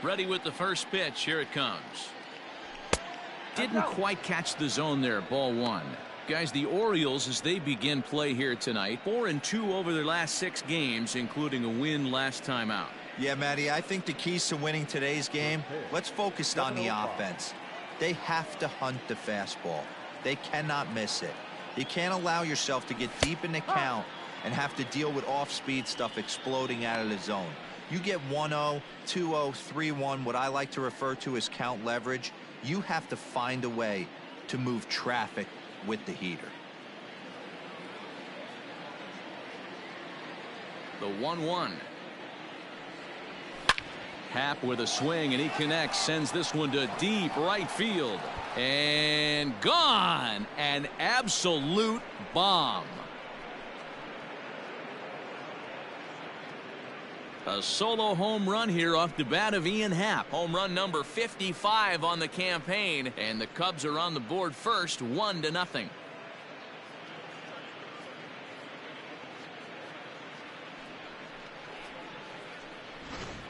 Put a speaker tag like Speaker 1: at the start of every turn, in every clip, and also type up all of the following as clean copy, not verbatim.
Speaker 1: Ready with the first pitch. Here it comes. Didn't quite catch the zone there. Ball one. Guys, the Orioles, as they begin play here tonight, 4-2 over their last 6 games, including a win last time out.
Speaker 2: Yeah, Matty, I think the keys to winning today's game, let's focus on the offense. They have to hunt the fastball. They cannot miss it. You can't allow yourself to get deep in the count and have to deal with off-speed stuff exploding out of the zone. You get 1-0, 2-0, 3-1, what I like to refer to as count leverage. You have to find a way to move traffic with the heater.
Speaker 1: The 1-1. Happ with a swing, and he connects, sends this one to deep right field. And gone. An absolute bomb. A solo home run here off the bat of Ian Happ. Home run number 55 on the campaign, and the Cubs are on the board first, 1-0.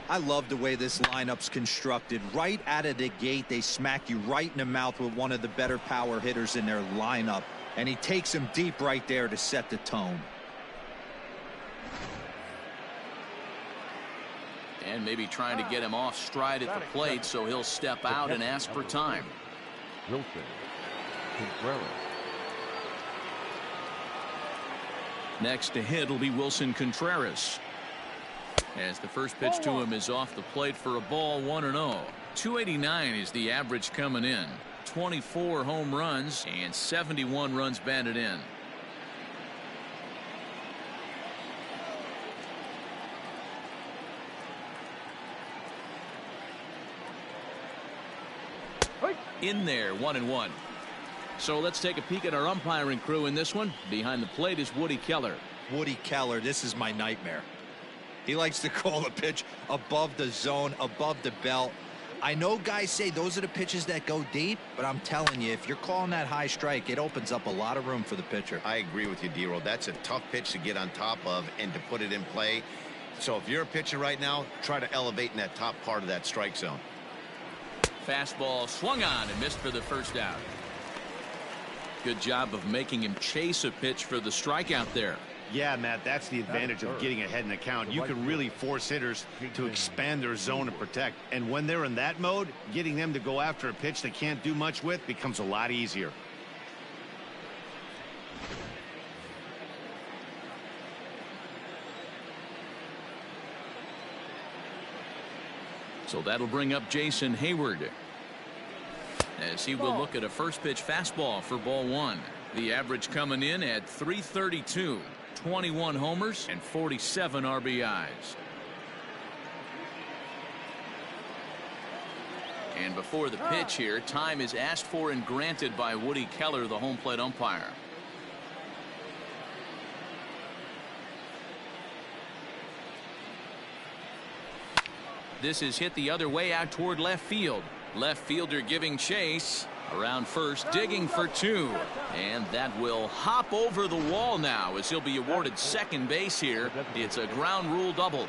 Speaker 2: I love the way this lineup's constructed. Right out of the gate, they smack you right in the mouth with one of the better power hitters in their lineup, and he takes him deep right there to set the tone.
Speaker 1: And maybe trying to get him off stride at the plate, so he'll step out and ask for time. Next to hit will be Wilson Contreras, as the first pitch to him is off the plate for a ball. 1-0. 289 is the average coming in. 24 home runs and 71 runs batted in. In there, 1-1. So let's take a peek at our umpiring crew in this one. Behind the plate is Woody Keller.
Speaker 2: Woody Keller, this is my nightmare. He likes to call the pitch above the zone, above the belt. I know guys say those are the pitches that go deep, but I'm telling you, if you're calling that high strike, it opens up a lot of room for the pitcher.
Speaker 3: I agree with you, D-Roll. That's a tough pitch to get on top of and to put it in play. So if you're a pitcher right now, try to elevate in that top part of that strike zone.
Speaker 1: Fastball swung on and missed for the first out. Good job of making him chase a pitch for the strikeout there.
Speaker 4: Yeah, Matt, that's the advantage of getting ahead in the count. You can really force hitters to expand their zone and protect. And when they're in that mode, getting them to go after a pitch they can't do much with becomes a lot easier.
Speaker 1: So that'll bring up Jason Hayward, as he will look at a first pitch fastball for ball one. The average coming in at 332. 21 homers and 47 RBIs. And before the pitch here, time is asked for and granted by Woody Keller, the home plate umpire. This is hit the other way out toward left field. Left fielder giving chase. Around first, digging for 2. And that will hop over the wall now, as he'll be awarded second base here. It's a ground rule double.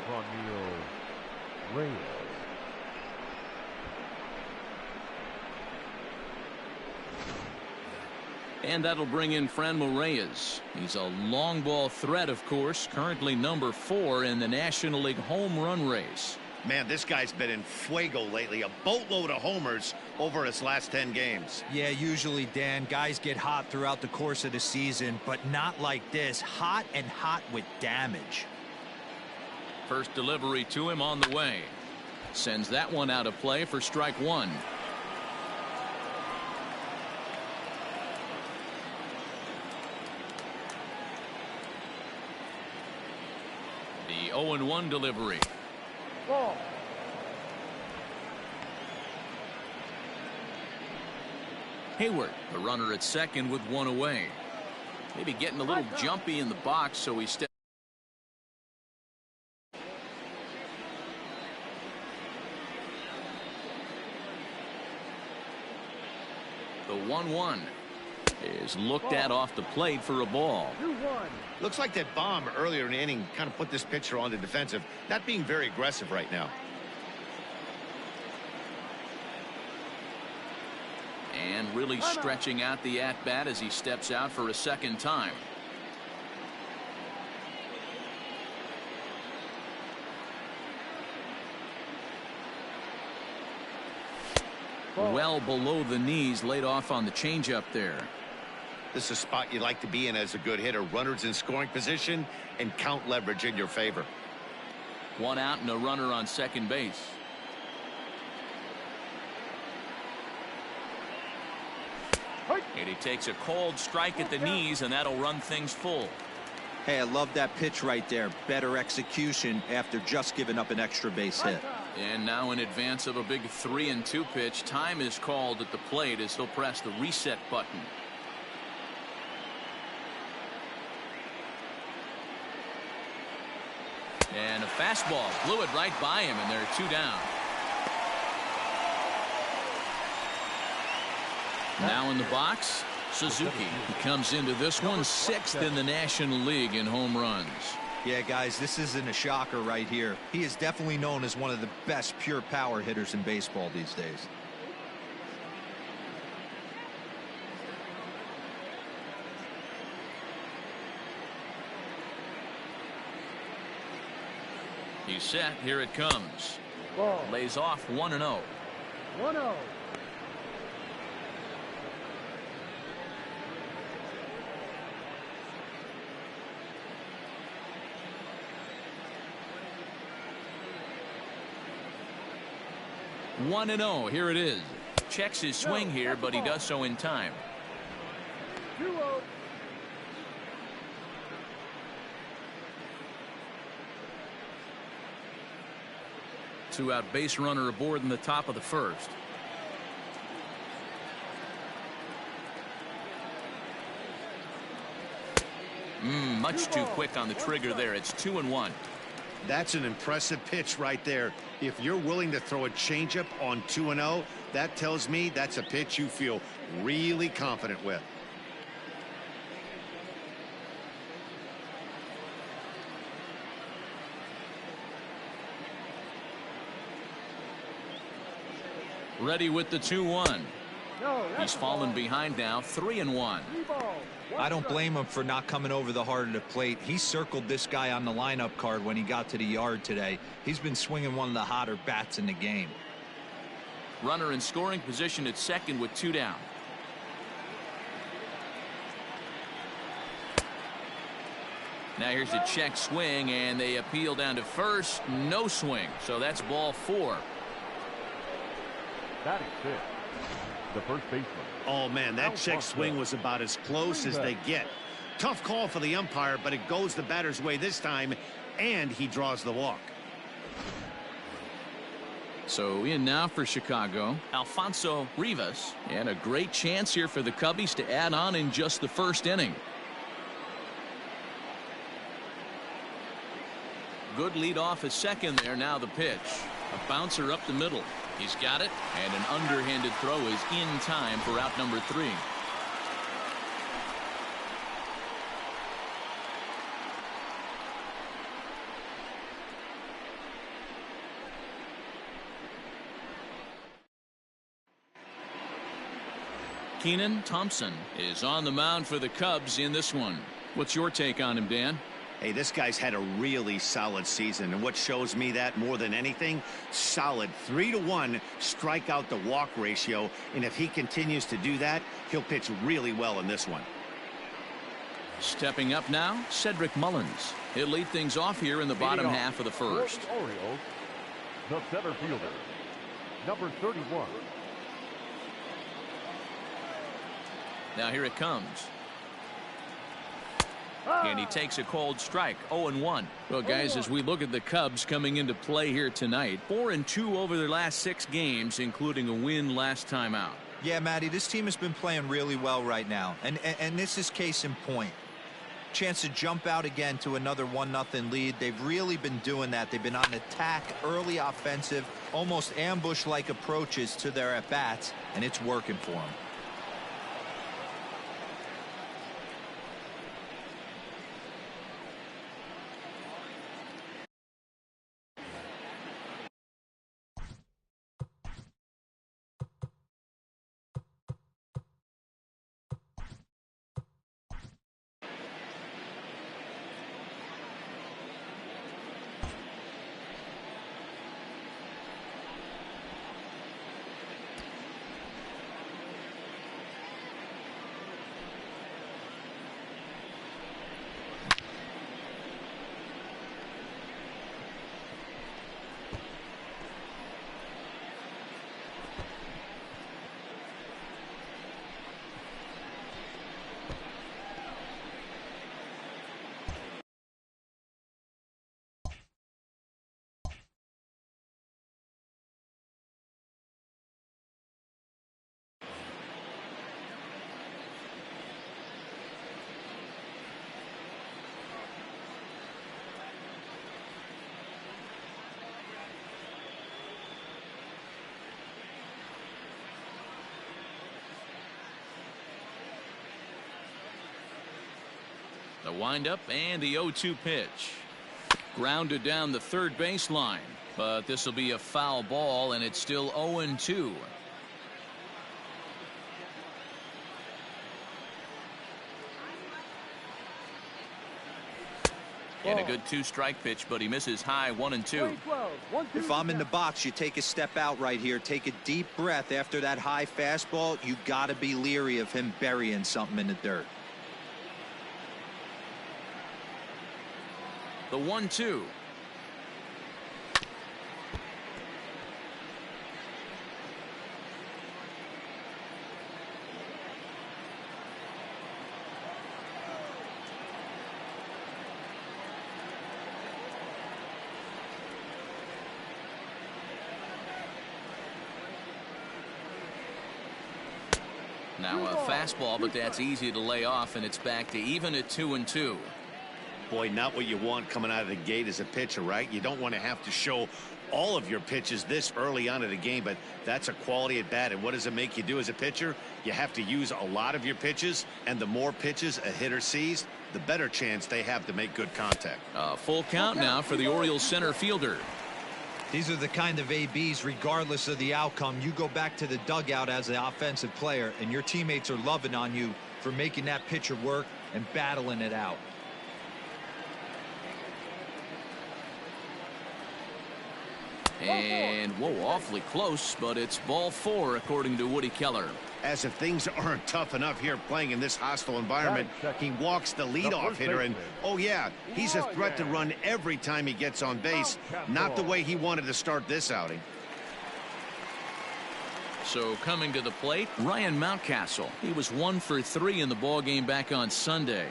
Speaker 1: And that'll bring in Franmil Reyes. He's a long ball threat, of course, currently number 4 in the National League home run race.
Speaker 4: Man, this guy's been in fuego lately. A boatload of homers over his last 10 games.
Speaker 2: Yeah, usually, Dan, guys get hot throughout the course of the season, but not like this. Hot and hot with damage.
Speaker 1: First delivery to him on the way. Sends that one out of play for strike 1. The 0-1 delivery.
Speaker 5: Ball.
Speaker 1: Hayward, the runner at second with 1 away. Maybe getting a little jumpy in the box, so he steps. The 1-1 is looked at off the plate for a ball.
Speaker 5: 2-1.
Speaker 4: Looks like that bomb earlier in the inning kind of put this pitcher on the defensive, not being very aggressive right now.
Speaker 1: And really stretching out the at-bat as he steps out for a second time. Well below the knees, laid off on the changeup there.
Speaker 3: This is a spot you'd like to be in as a good hitter. Runners in scoring position and count leverage in your favor.
Speaker 1: One out and a runner on second base. And he takes a cold strike at the knees, and that'll run things full.
Speaker 2: Hey, I love that pitch right there. Better execution after just giving up an extra base hit.
Speaker 1: And now in advance of a big 3-2 pitch, time is called at the plate as he'll press the reset button. And a fastball blew it right by him, and there are 2 down. Now in the box, Suzuki. He comes into this one 6th in the National League in home runs.
Speaker 2: Yeah, guys, this isn't a shocker right here. He is definitely known as one of the best pure power hitters in baseball these days.
Speaker 1: He's set. Here it comes. Lays off 1-0.
Speaker 5: 1-0.
Speaker 1: One and 0. Here it is. Checks his swing here, but he does so in time.
Speaker 5: 2-0.
Speaker 1: Two-out base runner aboard in the top of the first. Much too quick on the trigger there. It's 2-1.
Speaker 4: That's an impressive pitch right there. If you're willing to throw a changeup on 2-0, that tells me that's a pitch you feel really confident with.
Speaker 1: Ready with the 2-1.
Speaker 5: No,
Speaker 1: He's fallen behind now, 3-1.
Speaker 2: I don't blame him for not coming over the heart of the plate. He circled this guy on the lineup card when he got to the yard today. He's been swinging one of the hotter bats in the game.
Speaker 1: Runner in scoring position at second with 2 down. Now here's a check swing, and they appeal down to first. No swing, so that's ball 4.
Speaker 5: Batting 6. The first baseman.
Speaker 4: Oh, man, that check swing was about as close as they get. Tough call for the umpire, but it goes the batter's way this time, and he draws the walk.
Speaker 1: So in now for Chicago, Alfonso Rivas, and a great chance here for the Cubbies to add on in just the first inning. Good lead off at second there. Now the pitch. A bouncer up the middle. He's got it, and an underhanded throw is in time for out number 3. Thompson is on the mound for the Cubs in this one. What's your take on him, Dan?
Speaker 4: Hey, this guy's had a really solid season, and what shows me that more than anything, solid 3-to-1 strikeout to walk ratio, and if he continues to do that, he'll pitch really well in this one.
Speaker 1: Stepping up now, Cedric Mullins. He'll lead things off here in the bottom half of the first.
Speaker 5: Orioles, the center fielder, number 31.
Speaker 1: Now here it comes. And he takes a cold strike. 0-1. Well, guys, as we look at the Cubs coming into play here tonight, 4-2 over their last 6 games, including a win last time out.
Speaker 2: Yeah, Matty, this team has been playing really well right now, and this is case in point. Chance to jump out again to another 1-0 lead. They've really been doing that. They've been on attack, early offensive, almost ambush-like approaches to their at-bats, and it's working for them.
Speaker 1: The windup and the 0-2 pitch. Grounded down the third baseline, but this will be a foul ball, and it's still 0-2. And a good 2-strike pitch, but he misses high 1-2.
Speaker 2: If I'm in the box, you take a step out right here. Take a deep breath after that high fastball. You got to be leery of him burying something in the dirt.
Speaker 1: The 1-2. Now a fastball, but that's easy to lay off, and it's back to even at 2-2.
Speaker 4: Boy, not what you want coming out of the gate as a pitcher, right? You don't want to have to show all of your pitches this early on in the game, but that's a quality at bat. And what does it make you do as a pitcher? You have to use a lot of your pitches, and the more pitches a hitter sees, the better chance they have to make good contact.
Speaker 1: Full count now for the Orioles center fielder.
Speaker 2: These are the kind of ABs, regardless of the outcome, you go back to the dugout as the offensive player, and your teammates are loving on you for making that pitcher work and battling it out.
Speaker 1: And whoa, awfully close, but it's ball 4 according to Woody Keller.
Speaker 4: As if things aren't tough enough here playing in this hostile environment, he walks the leadoff hitter, and oh yeah, he's a threat to run every time he gets on base. Not the way he wanted to start this outing.
Speaker 1: So coming to the plate, Ryan Mountcastle. He was 1 for 3 in the ballgame back on Sunday.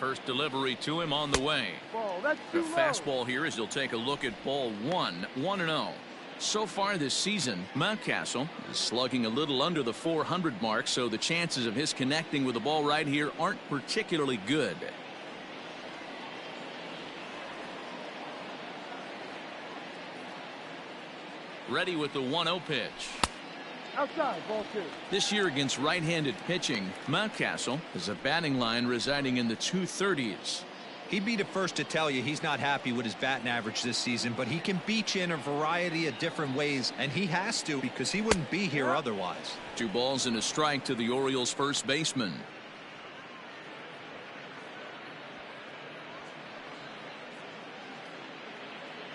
Speaker 1: First delivery to him on the way. The fastball here as he'll take a look at ball 1, 1-0. So far this season, Mountcastle is slugging a little under the 400 mark, so the chances of his connecting with the ball right here aren't particularly good. Ready with the 1-0 pitch.
Speaker 5: Outside, ball 2.
Speaker 1: This year against right-handed pitching, Mountcastle has a batting line residing in the 230s.
Speaker 2: He'd be the first to tell you he's not happy with his batting average this season, but he can beat you in a variety of different ways, and he has to because he wouldn't be here otherwise.
Speaker 1: 2 balls and a strike to the Orioles first baseman.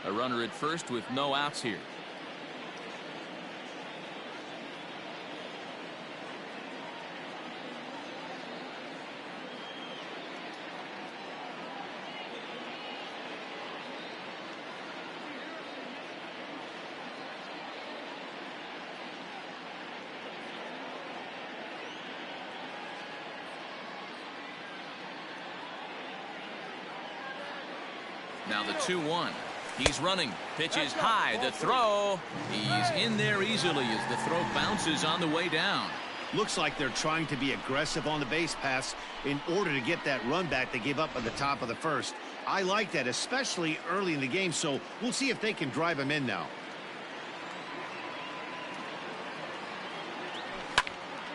Speaker 1: A runner at first with no outs here. Now the 2-1. He's running. Pitch is high. The throw. He's in there easily as the throw bounces on the way down.
Speaker 4: Looks like they're trying to be aggressive on the base pass in order to get that run back they gave up at the top of the first. I like that, especially early in the game, so we'll see if they can drive him in now.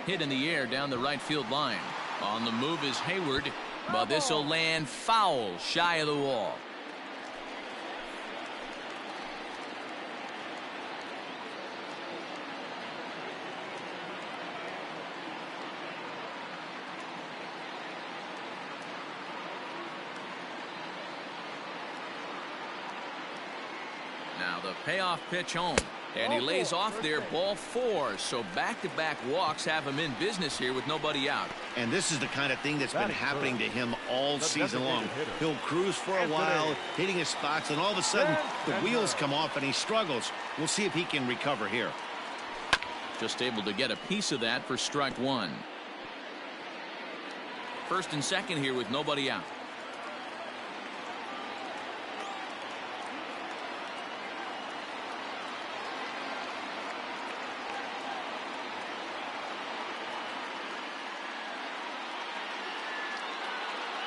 Speaker 1: Hit in the air down the right field line. On the move is Hayward, but this will land foul shy of the wall. Now the payoff pitch home. And he lays off there, ball 4. So back-to-back walks have him in business here with nobody out.
Speaker 4: And this is the kind of thing that's been happening to him all season long. He'll cruise for a while, hitting his spots, and all of a sudden the wheels come off and he struggles. We'll see if he can recover here.
Speaker 1: Just able to get a piece of that for strike 1. First and second here with nobody out.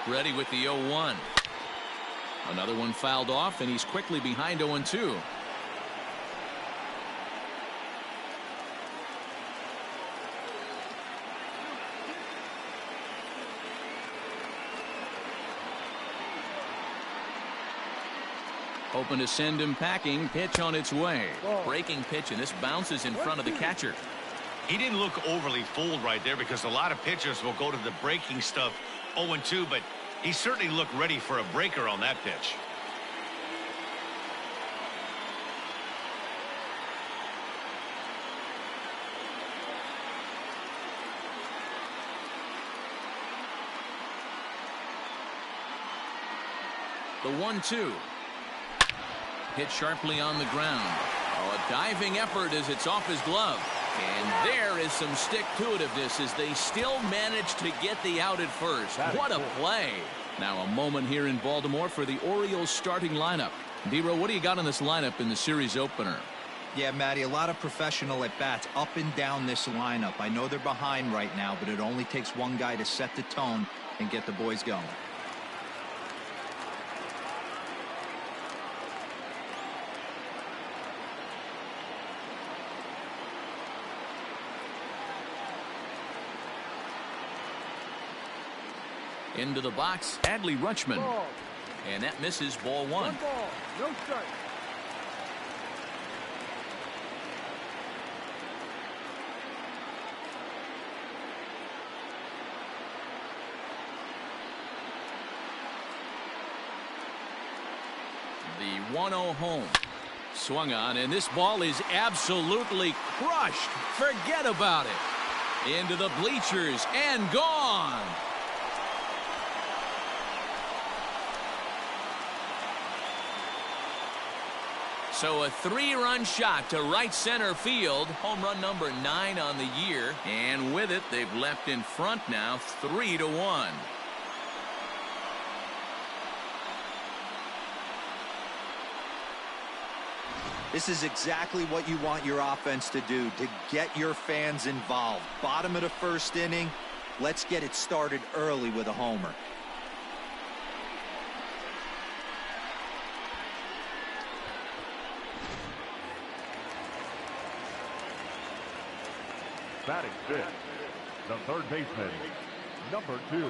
Speaker 1: Ready with the 0-1. Another one fouled off, and he's quickly behind 0-2. Hoping to send him packing. Pitch on its way. Breaking pitch, and this bounces in front of the catcher.
Speaker 3: He didn't look overly fooled right there because a lot of pitchers will go to the breaking stuff 0-2, but he certainly looked ready for a breaker on that pitch.
Speaker 1: The 1-2. Hit sharply on the ground. Oh, a diving effort as it's off his glove. And there is some stick-to-itiveness as they still manage to get the out at first. What a play. Now a moment here in Baltimore for the Orioles starting lineup. D-Row, what do you got on this lineup in the series opener?
Speaker 2: Yeah, Matty, a lot of professional at-bats up and down this lineup. I know they're behind right now, but it only takes one guy to set the tone and get the boys going.
Speaker 1: Into the box, Adley Rutschman. And that misses, ball 1.
Speaker 5: One ball, no strike.
Speaker 1: The 1-0 home. Swung on, and this ball is absolutely crushed. Forget about it. Into the bleachers and gone. So a 3-run shot to right center field. Home run number 9 on the year. And with it, they've left in front now 3-1.
Speaker 2: This is exactly what you want your offense to do, to get your fans involved. Bottom of the first inning, let's get it started early with a homer.
Speaker 5: Batting fifth, the third baseman, number 2.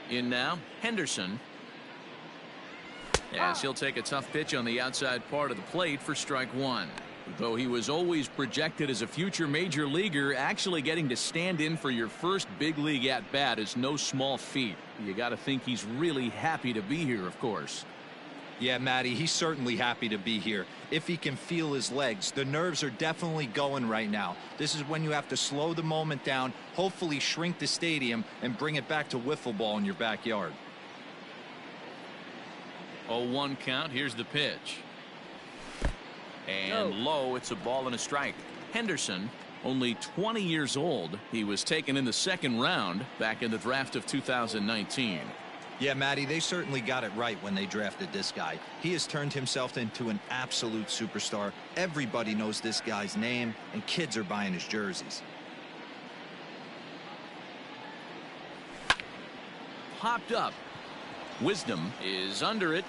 Speaker 1: In now, Henderson. As he'll take a tough pitch on the outside part of the plate for strike 1. Though he was always projected as a future major leaguer, actually getting to stand in for your first big league at bat is no small feat. You got to think he's really happy to be here, of course.
Speaker 2: Yeah, Matty, he's certainly happy to be here. If he can feel his legs, the nerves are definitely going right now. This is when you have to slow the moment down, hopefully shrink the stadium, and bring it back to wiffle ball in your backyard.
Speaker 1: 0-1 count. Here's the pitch. And low, it's a ball and a strike. Henderson Only 20 years old. He was taken in the second round back in the draft of 2019.
Speaker 2: Yeah, Matty, they certainly got it right when they drafted this guy. He has turned himself into an absolute superstar. Everybody knows this guy's name, and kids are buying his jerseys.
Speaker 1: Popped up. Wisdom is under it,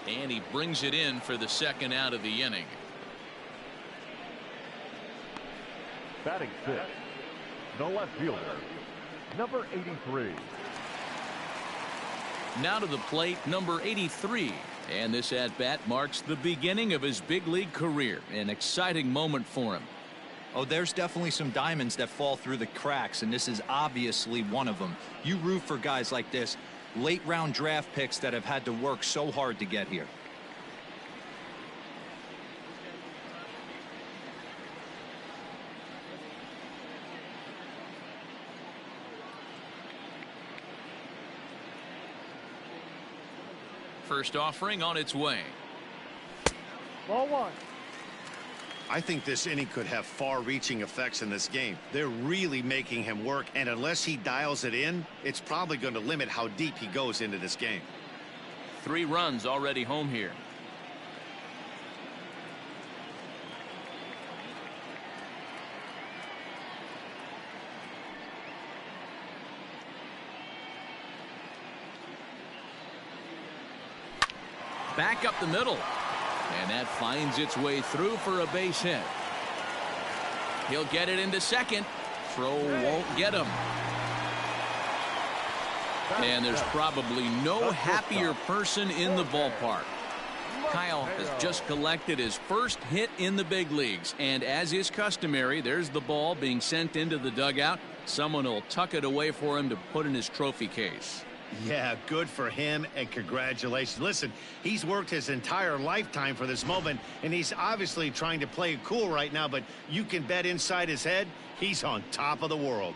Speaker 1: and he brings it in for the second out of the inning.
Speaker 5: Batting fifth, the left fielder, number 83.
Speaker 1: Now to the plate, number 83. And this at-bat marks the beginning of his big league career. An exciting moment for him.
Speaker 2: Oh, there's definitely some diamonds that fall through the cracks, and this is obviously one of them. You root for guys like this, late-round draft picks that have had to work so hard to get here.
Speaker 1: First offering on its way.
Speaker 5: Ball one.
Speaker 4: I think this inning could have far-reaching effects in this game. They're really making him work, and unless he dials it in, it's probably going to limit how deep he goes into this game.
Speaker 1: 3 runs already home here. Back up the middle. And that finds its way through for a base hit. He'll get it into second. Throw won't get him. And there's probably no happier person in the ballpark. Kyle has just collected his first hit in the big leagues. And as is customary, there's the ball being sent into the dugout. Someone will tuck it away for him to put in his trophy case.
Speaker 4: Yeah, good for him, and congratulations. Listen, he's worked his entire lifetime for this moment, and he's obviously trying to play it cool right now, but you can bet inside his head, he's on top of the world.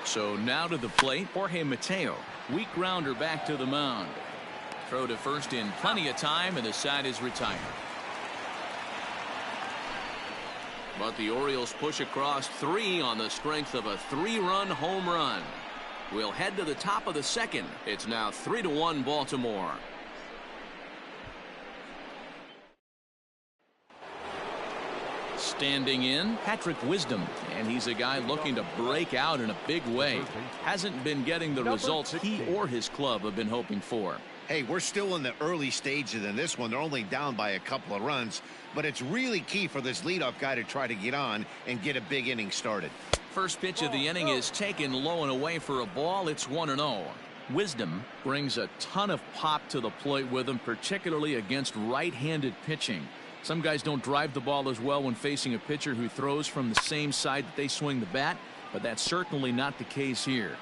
Speaker 1: So now to the plate, Jorge Mateo. Weak grounder back to the mound. Throw to first in plenty of time, and the side is retired. But the Orioles push across 3 on the strength of a 3-run home run. We'll head to the top of the second. It's now 3-1 Baltimore. Standing in, Patrick Wisdom, and he's a guy looking to break out in a big way. Hasn't been getting the results he or his club have been hoping for.
Speaker 3: Hey, we're still in the early stages in this one. They're only down by a couple of runs, but it's really key for this leadoff guy to try to get on and get a big inning started.
Speaker 1: First pitch of the inning is taken low and away for a ball. It's 1-0. Wisdom brings a ton of pop to the plate with him, particularly against right-handed pitching. Some guys don't drive the ball as well when facing a pitcher who throws from the same side that they swing the bat, but that's certainly not the case here.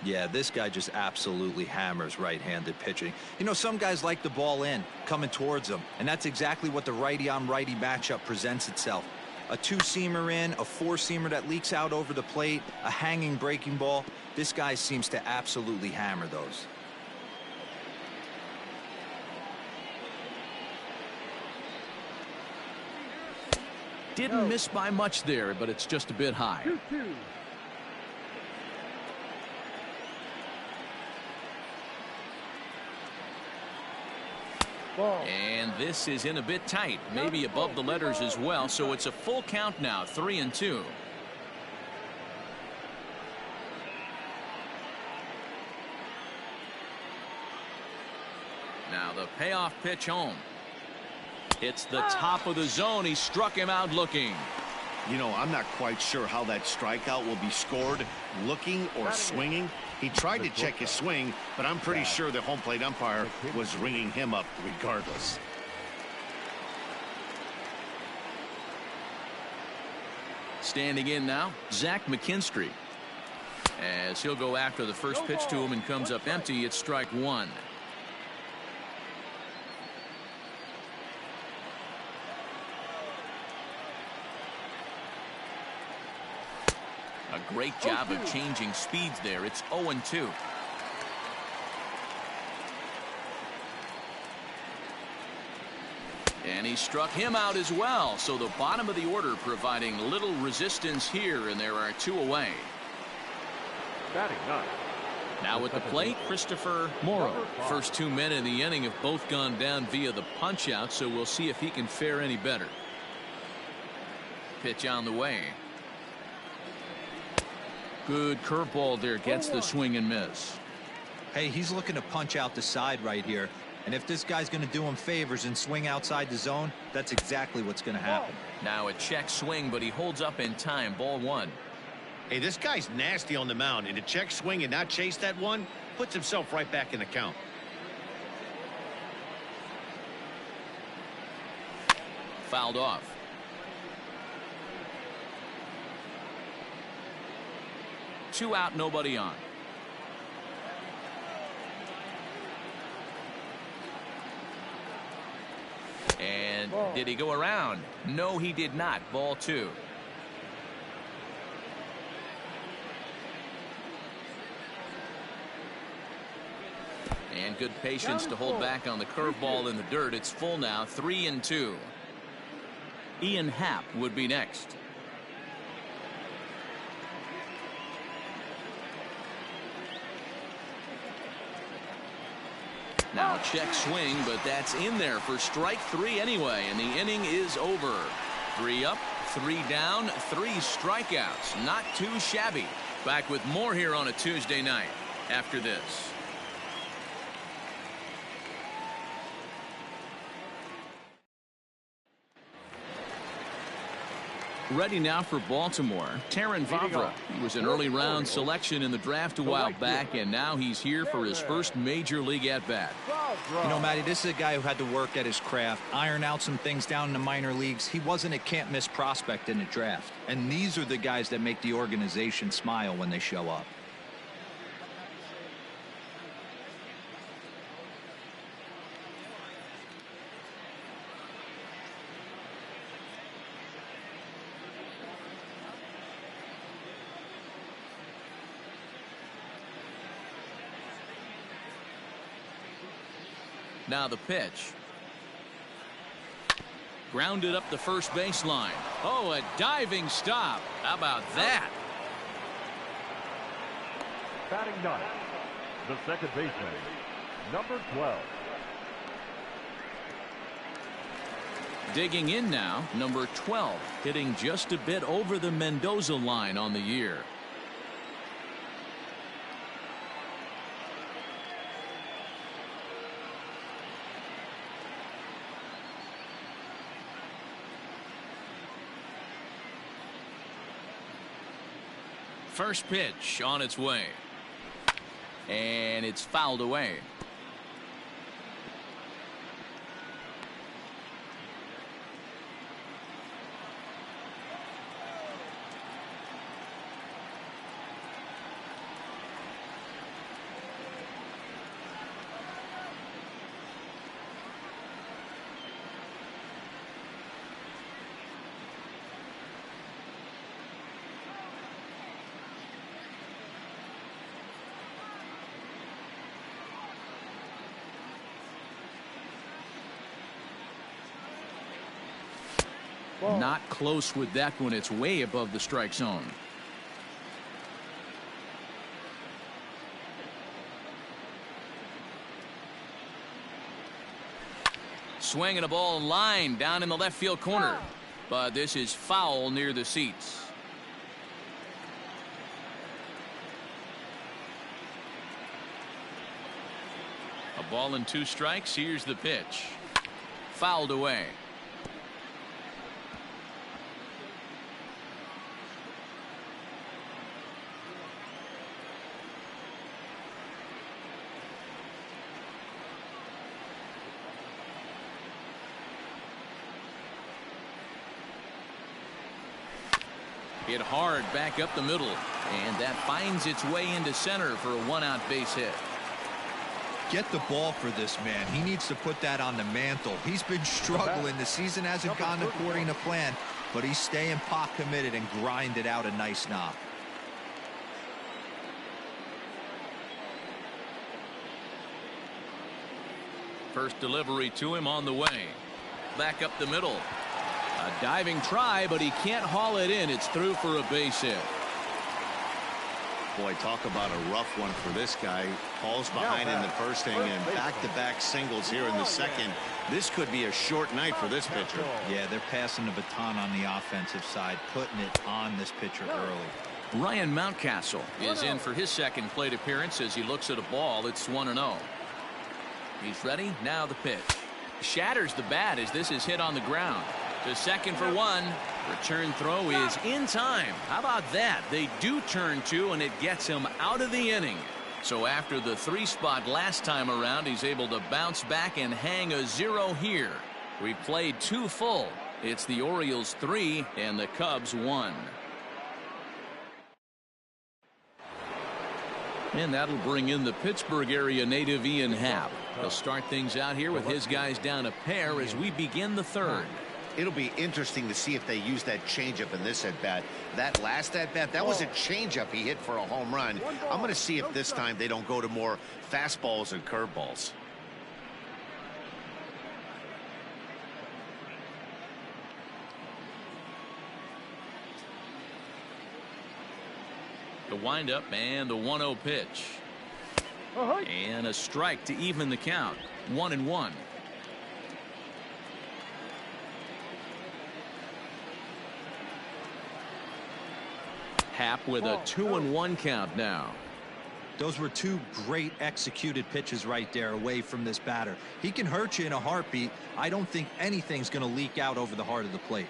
Speaker 2: Yeah, this guy just absolutely hammers right-handed pitching. You know, some guys like the ball in, coming towards them, and that's exactly what the righty-on-righty matchup presents itself. A 2-seamer in, a 4-seamer that leaks out over the plate, a hanging breaking ball. This guy seems to absolutely hammer those.
Speaker 1: Didn't miss by much there, but it's just a bit high.
Speaker 5: 2-2.
Speaker 1: And this is in a bit tight, maybe above the letters as well, so it's a full count now, 3-2. Now the payoff pitch home. Hits the top of the zone. He struck him out looking.
Speaker 4: You know, I'm not quite sure how that strikeout will be scored, looking or swinging. He tried to check his swing, but I'm pretty sure the home plate umpire was ringing him up regardless.
Speaker 1: Standing in now, Zach McKinstry. As he'll go after the first pitch to him and comes up empty, it's strike one. A great job of changing speeds there. It's 0-2. And he struck him out as well. So the bottom of the order providing little resistance here, and there are two away.
Speaker 5: Batting ninth.
Speaker 1: Now at the plate, Christopher Morrow. First 2 men in the inning have both gone down via the punch out, so we'll see if he can fare any better. Pitch on the way. Good curveball there, gets the swing and miss.
Speaker 2: Hey, he's looking to punch out the side right here. And if this guy's going to do him favors and swing outside the zone, that's exactly what's going to happen.
Speaker 1: Now a check swing, but he holds up in time. Ball one.
Speaker 3: Hey, this guy's nasty on the mound, and to check swing and not chase that one puts himself right back in the count.
Speaker 1: Fouled off. Two out, nobody on. And did he go around? No, he did not. Ball two. And good patience to hold back on the curveball in the dirt. It's full now, 3-2. Ian Happ would be next. Now check swing, but that's in there for strike three anyway, and the inning is over. 3 up, 3 down, 3 strikeouts. Not too shabby. Back with more here on a Tuesday night after this. Ready now for Baltimore, Terrin Vavra. He was an early round selection in the draft a while back, and now he's here for his first major league at bat.
Speaker 2: You know, Matty, this is a guy who had to work at his craft, iron out some things down in the minor leagues. He wasn't a can't miss prospect in the draft, and these are the guys that make the organization smile when they show up.
Speaker 1: Now the pitch. Grounded up the first baseline. Oh, a diving stop. How about that?
Speaker 5: Batting ninth, the second baseman, number 12.
Speaker 1: Digging in now, number 12, hitting just a bit over the Mendoza line on the year. First pitch on its way. And it's fouled away. Not close with that one. It's way above the strike zone. Swinging a ball line down in the left field corner. But this is foul near the seats. A ball and 2 strikes. Here's the pitch. Fouled away. Hit hard back up the middle, and that finds its way into center for a 1-out base hit.
Speaker 2: Get the ball for this man. He needs to put that on the mantle. He's been struggling. The season hasn't gone according to plan, but he's staying pot committed and grinded out a nice knock.
Speaker 1: First delivery to him on the way. Back up the middle. A diving try, but he can't haul it in. It's through for a base hit.
Speaker 4: Boy, talk about a rough one for this guy. Falls behind in the first inning and back-to-back singles here in the second. This could be a short night for this pitcher.
Speaker 2: Yeah, they're passing the baton on the offensive side, putting it on this pitcher early.
Speaker 1: Ryan Mountcastle is in for his second plate appearance as he looks at a ball. It's 1-0. He's ready. Now the pitch. Shatters the bat as this is hit on the ground. To second for one. Return throw is in time. How about that? They do turn two, and it gets him out of the inning. So after the 3 spot last time around, he's able to bounce back and hang a 0 here. We played 2 full. It's the Orioles 3 and the Cubs 1. And that'll bring in the Pittsburgh area native Ian Happ. He'll start things out here with his guys down a pair as we begin the third.
Speaker 3: It'll be interesting to see if they use that changeup in this at-bat. That last at-bat, that was a changeup he hit for a home run. I'm going to see if this time they don't go to more fastballs and curveballs.
Speaker 1: The windup and the 1-0 pitch. And a strike to even the count. 1-1. Happ with a 2-1 count now.
Speaker 2: Those were 2 great executed pitches right there away from this batter. He can hurt you in a heartbeat. I don't think anything's going to leak out over the heart of the plate.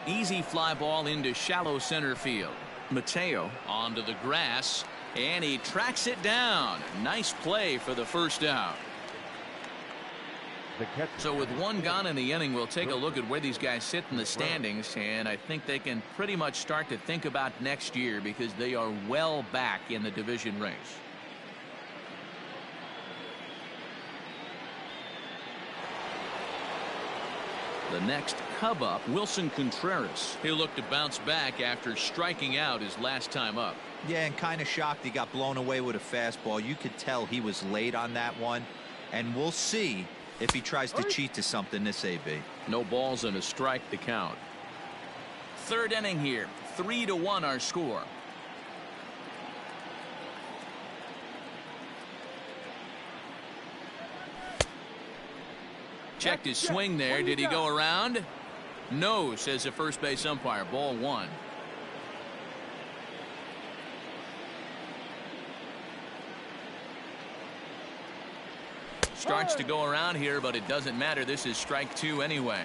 Speaker 1: Easy fly ball into shallow center field. Mateo onto the grass, and he tracks it down. Nice play for the first out. So with 1 gone in the inning, we'll take a look at where these guys sit in the standings, and I think they can pretty much start to think about next year because they are well back in the division race. The next Cub up, Wilson Contreras. He'll look to bounce back after striking out his last time up.
Speaker 2: Yeah, and kind of shocked he got blown away with a fastball. You could tell he was late on that one, and we'll see if he tries to cheat to something this AB.
Speaker 1: No balls and a strike to count. Third inning here. 3-1 our score. Checked his swing there. Did he go around? No, says the first base umpire. Ball 1. Starts to go around here, but it doesn't matter. This is strike 2 anyway.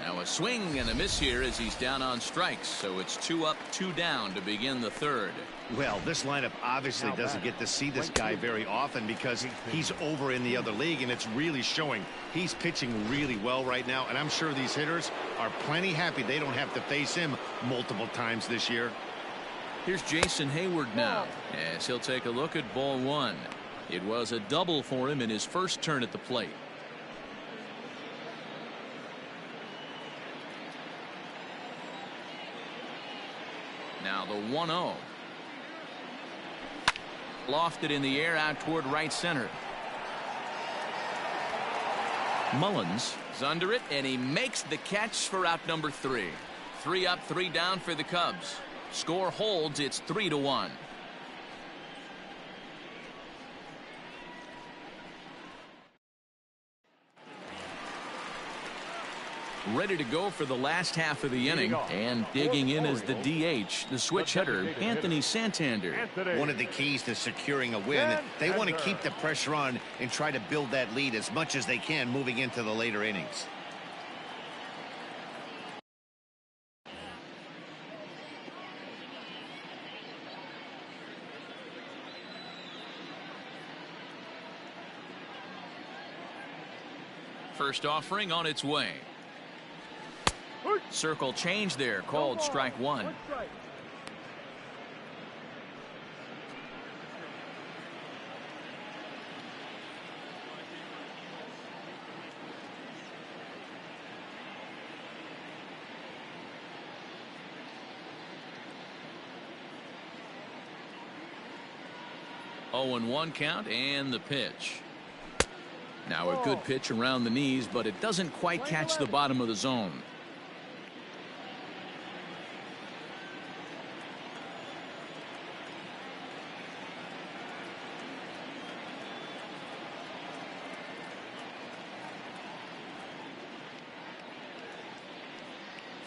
Speaker 1: Now a swing and a miss here as he's down on strikes. So it's 2 up, 2 down to begin the third.
Speaker 4: Well, this lineup obviously doesn't get to see this guy very often because he's over in the other league, and it's really showing. He's pitching really well right now, and I'm sure these hitters are plenty happy they don't have to face him multiple times this year.
Speaker 1: Here's Jason Hayward now as he'll take a look at ball 1. It was a double for him in his first turn at the plate. Now the 1-0. Lofted in the air out toward right center. Mullins is under it, and he makes the catch for out number 3. 3 up, 3 down for the Cubs. Score holds. It's 3-1. Ready to go for the last half of the inning, and digging in as the DH, the switch hitter, Anthony Santander.
Speaker 4: One of the keys to securing a win, they want to keep the pressure on and try to build that lead as much as they can moving into the later innings.
Speaker 1: first offering on its way. Circle change there, called strike one. Oh, and 1 count and the pitch. Now a good pitch around the knees, but it doesn't quite catch the bottom of the zone.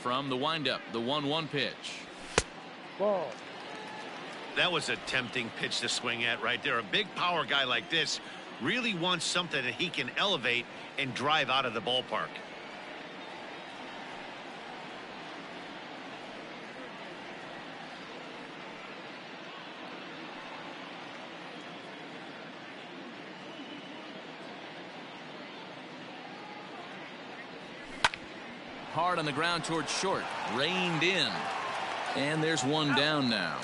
Speaker 1: From the windup, the 1-1 pitch.
Speaker 5: Ball.
Speaker 3: That was a tempting pitch to swing at right there. A big power guy like this really wants something that he can elevate and drive out of the ballpark.
Speaker 1: Hard on the ground towards short. Reined in. And there's one down now.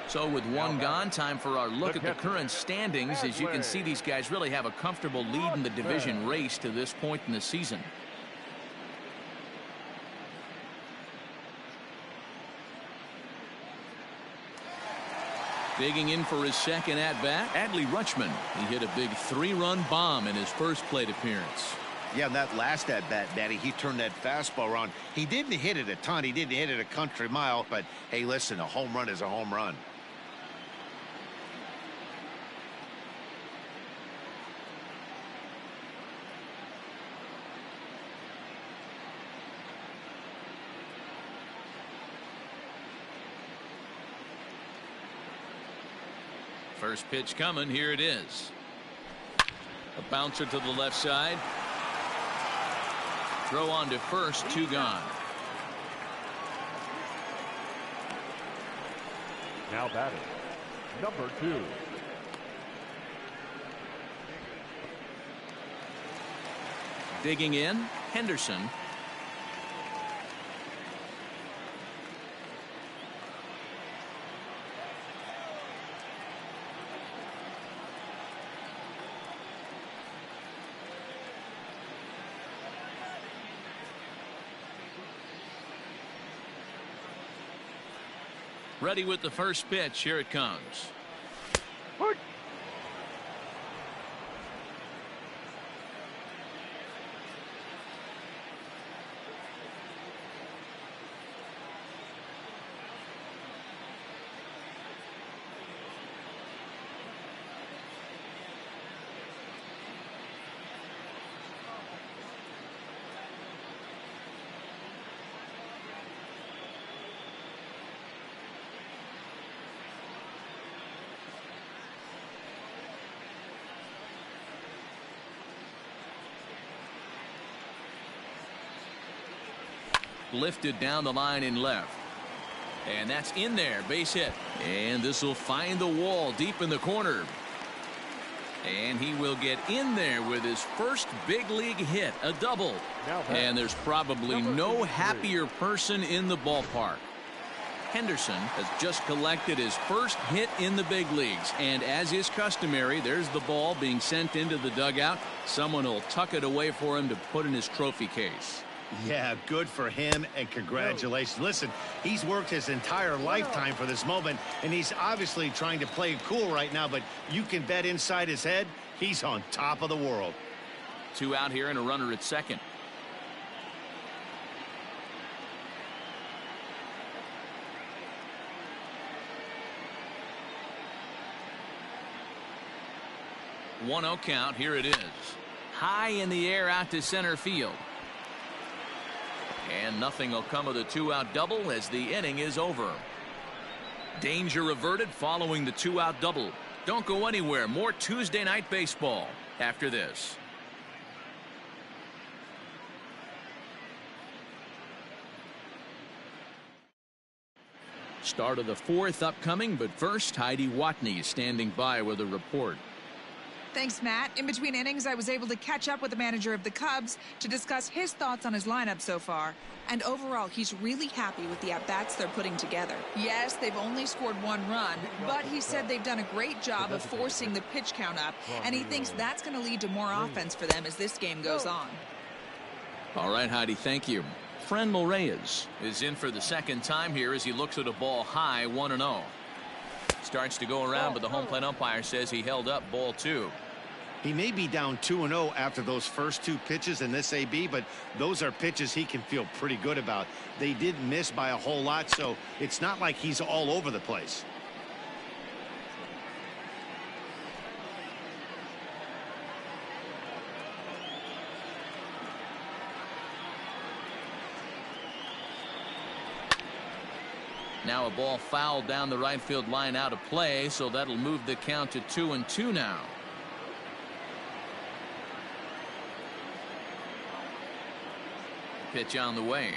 Speaker 1: So with one gone, time for our look at the current standings. As you can see, these guys really have a comfortable lead in the division race to this point in the season. Digging in for his second at-bat, Adley Rutschman. He hit a big 3-run bomb in his first plate appearance.
Speaker 3: Yeah, that last at-bat, Daddy, he turned that fastball around. He didn't hit it a ton. He didn't hit it a country mile. But, hey, listen, a home run is a home run.
Speaker 1: First pitch coming. Here it is. A bouncer to the left side. Throw on to first, 2 gone.
Speaker 5: Now batting, number 2.
Speaker 1: Digging in, Henderson. Ready with the first pitch. Here it comes. Lifted down the line in left. And that's in there. Base hit. And this will find the wall deep in the corner. And he will get in there with his first big league hit, a double. And there's probably no happier person in the ballpark. Henderson has just collected his first hit in the big leagues. And as is customary, there's the ball being sent into the dugout. Someone will tuck it away for him to put in his trophy case.
Speaker 3: Yeah, good for him, and congratulations. Listen, he's worked his entire lifetime for this moment, and he's obviously trying to play it cool right now, but you can bet inside his head, he's on top of the world.
Speaker 1: 2 out here and a runner at second. One 0 count. Here it is. High in the air out to center field. And nothing will come of the 2-out double as the inning is over. Danger averted following the 2-out double. Don't go anywhere. More Tuesday night baseball after this. Start of the 4th upcoming, but first Heidi Watney is standing by with a report.
Speaker 6: Thanks, Matt. In between innings, I was able to catch up with the manager of the Cubs to discuss his thoughts on his lineup so far. And overall, he's really happy with the at-bats they're putting together. Yes, they've only scored 1 run, but he said they've done a great job of forcing the pitch count up, and he thinks that's going to lead to more offense for them as this game goes on.
Speaker 1: All right, Heidi, thank you. Franmil Reyes is in for the second time here as he looks at a ball high, 1-0. Starts to go around, but the home plate umpire says he held up ball 2.
Speaker 3: He may be down 2-0 after those first 2 pitches in this AB, but those are pitches he can feel pretty good about. They did miss by a whole lot, so it's not like he's all over the place.
Speaker 1: Now a ball fouled down the right field line out of play, so that'll move the count to 2-2 now. Pitch on the way.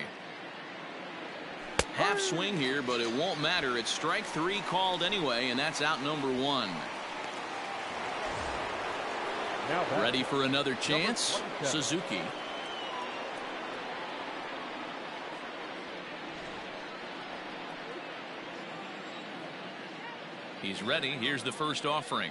Speaker 1: Half swing here, but it won't matter. It's strike 3 called anyway, and that's out number 1. Ready for another chance? Suzuki. He's ready. Here's the first offering.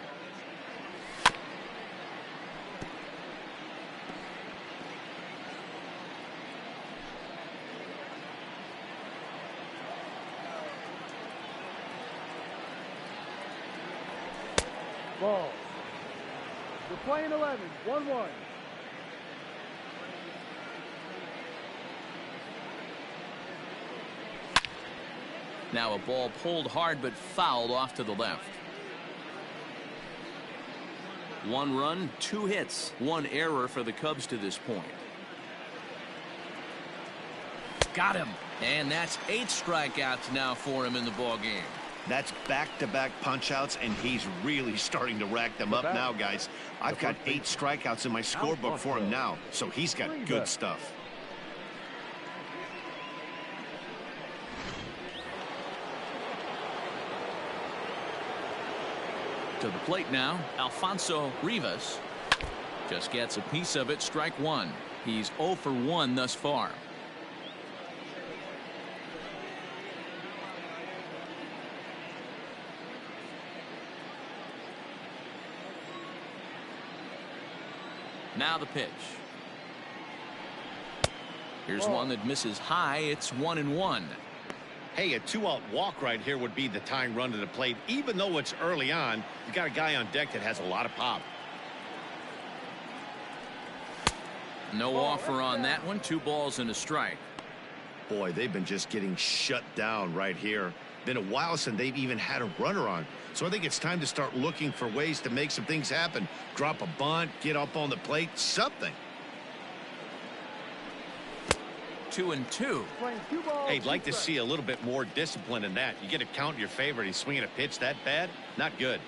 Speaker 5: Ball. We're playing 11, 1-1.
Speaker 1: Now a ball pulled hard but fouled off to the left. 1 run, 2 hits, 1 error for the Cubs to this point. Got him. And that's 8 strikeouts now for him in the ball game.
Speaker 4: That's back-to-back punch-outs, and he's really starting to rack them up now, guys. I've got 8 strikeouts in my scorebook for him now, so he's got good stuff.
Speaker 1: To the plate now, Alfonso Rivas just gets a piece of it. Strike 1. He's 0 for 1 thus far. Now the pitch. Here's one that misses high. It's 1-1.
Speaker 3: Hey, a 2-out walk right here would be the tying run to the plate. Even though it's early on, you got a guy on deck that has a lot of pop.
Speaker 1: No offer on that one. 2 balls and a strike.
Speaker 4: Boy, they've been just getting shut down right here. Been a while since they've even had a runner on. So I think it's time to start looking for ways to make some things happen. Drop a bunt, get up on the plate, something.
Speaker 1: 2-2.
Speaker 3: Hey, I'd like to see a little bit more discipline in that. You get a count in your favor and he's swinging a pitch that bad? Not good.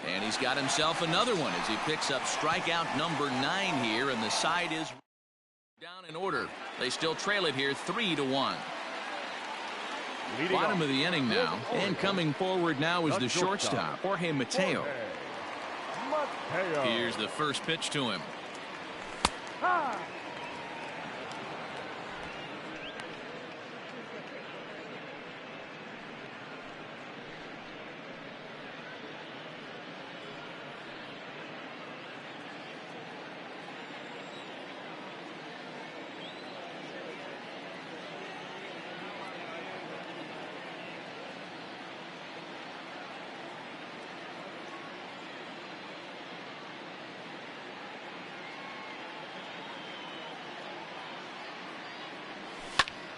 Speaker 1: And he's got himself another one as he picks up strikeout number 9 here, and the side is down in order. They still trail it here 3-1. Bottom of the inning now, and coming forward now is the shortstop, Jorge Mateo. Here's the first pitch to him.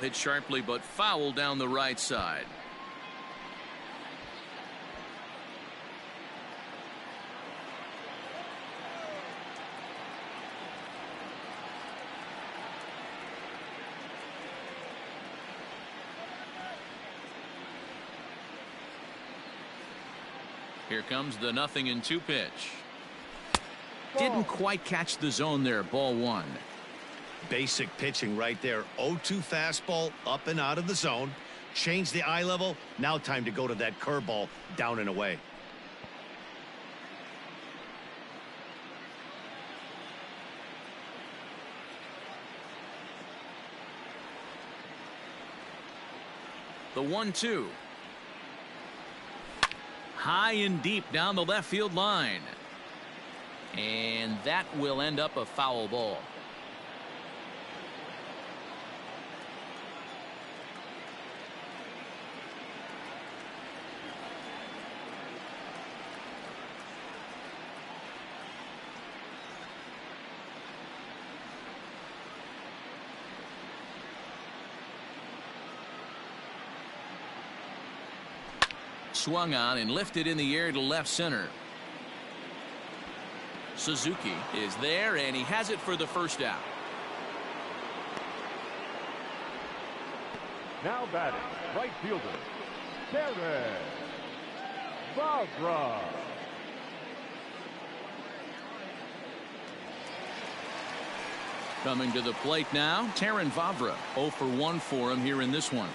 Speaker 1: Hit sharply but foul down the right side. Here comes the 0-2 pitch. Didn't quite catch the zone there. Ball 1.
Speaker 4: Basic pitching right there. 0-2 fastball up and out of the zone.
Speaker 3: Change the eye level. Now time to go to that curveball down and away.
Speaker 1: The 1-2. High and deep down the left field line. And that will end up a foul ball. Swung on and lifted in the air to left center. Suzuki is there, and he has it for the first out.
Speaker 5: Now batting, right fielder, Kremer.
Speaker 1: Coming to the plate now, Terrin Vavra. 0 for 1 for him here in this one.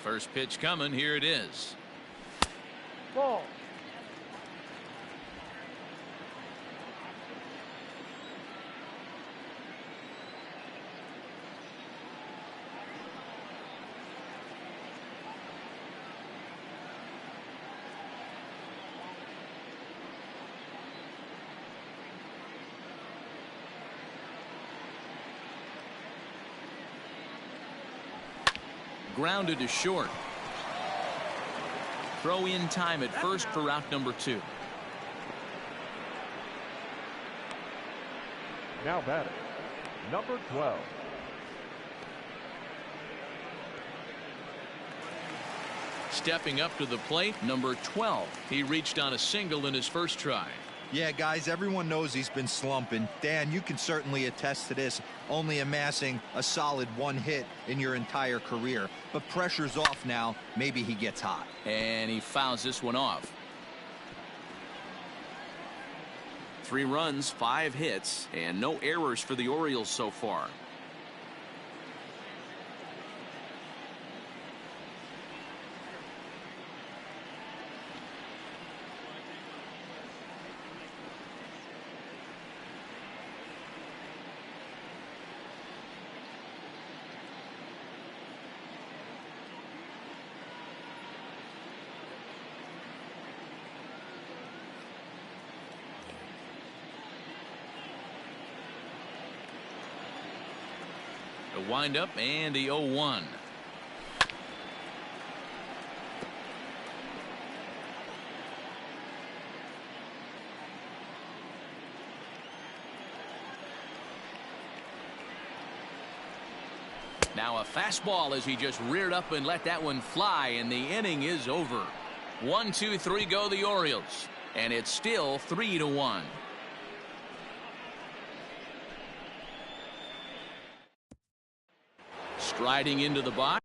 Speaker 1: First pitch coming. Here it is.
Speaker 5: Ball.
Speaker 1: Grounded to short. Throw in time at first for out number 2.
Speaker 5: Now batting, number 12.
Speaker 1: Stepping up to the plate, number 12. He reached on a single in his first try.
Speaker 2: Yeah, guys, everyone knows he's been slumping. Dan, you can certainly attest to this, only amassing a solid 1 hit in your entire career. But pressure's off now. Maybe he gets hot.
Speaker 1: And he fouls this one off. 3 runs, 5 hits, and no errors for the Orioles so far. The windup and the 0-1. Now a fastball as he just reared up and let that one fly, and the inning is over. 1, 2, 3 go the Orioles, and it's still 3-1. Striding into the box.